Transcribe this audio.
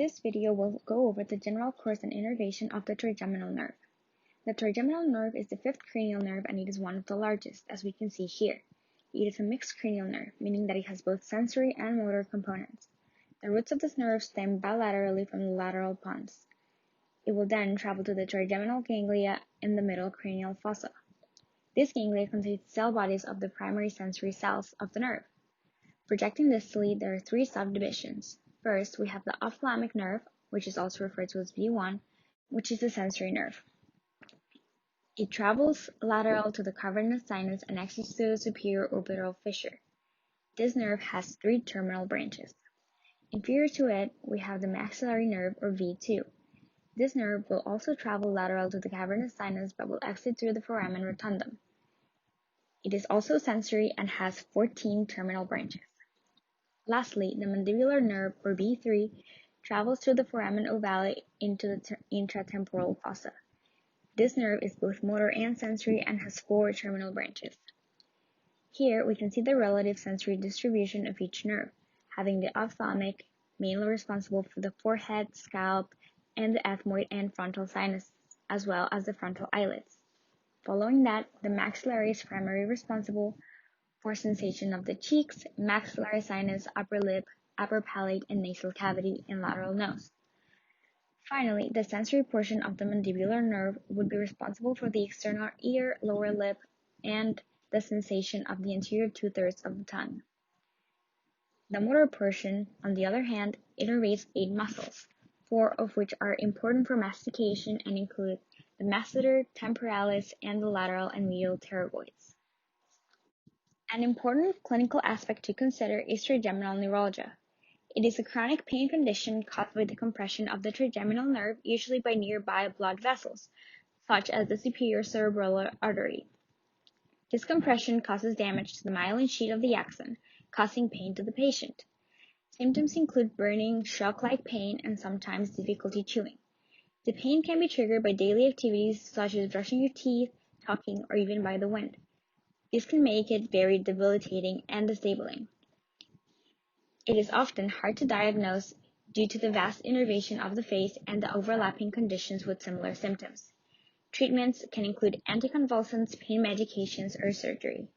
This video will go over the general course and innervation of the trigeminal nerve. The trigeminal nerve is the fifth cranial nerve and it is one of the largest, as we can see here. It is a mixed cranial nerve, meaning that it has both sensory and motor components. The roots of this nerve stem bilaterally from the lateral pons. It will then travel to the trigeminal ganglia in the middle cranial fossa. This ganglia contains cell bodies of the primary sensory cells of the nerve. Projecting distally, there are three subdivisions. First, we have the ophthalmic nerve, which is also referred to as V1, which is the sensory nerve. It travels lateral to the cavernous sinus and exits through the superior orbital fissure. This nerve has three terminal branches. Inferior to it, we have the maxillary nerve, or V2. This nerve will also travel lateral to the cavernous sinus but will exit through the foramen rotundum. It is also sensory and has 14 terminal branches. Lastly, the mandibular nerve, or B3, travels through the foramen ovale into the intratemporal fossa. This nerve is both motor and sensory and has 4 terminal branches. Here, we can see the relative sensory distribution of each nerve, having the ophthalmic, mainly responsible for the forehead, scalp, and the ethmoid and frontal sinus, as well as the frontal eyelids. Following that, the maxillary is primarily responsible for sensation of the cheeks, maxillary sinus, upper lip, upper palate, and nasal cavity, and lateral nose. Finally, the sensory portion of the mandibular nerve would be responsible for the external ear, lower lip, and the sensation of the anterior 2/3 of the tongue. The motor portion, on the other hand, innervates 8 muscles, 4 of which are important for mastication and include the masseter, temporalis, and the lateral and medial pterygoids. An important clinical aspect to consider is trigeminal neuralgia. It is a chronic pain condition caused by the compression of the trigeminal nerve, usually by nearby blood vessels, such as the superior cerebellar artery. This compression causes damage to the myelin sheath of the axon, causing pain to the patient. Symptoms include burning, shock-like pain, and sometimes difficulty chewing. The pain can be triggered by daily activities such as brushing your teeth, talking, or even by the wind. This can make it very debilitating and disabling. It is often hard to diagnose due to the vast innervation of the face and the overlapping conditions with similar symptoms. Treatments can include anticonvulsants, pain medications, or surgery.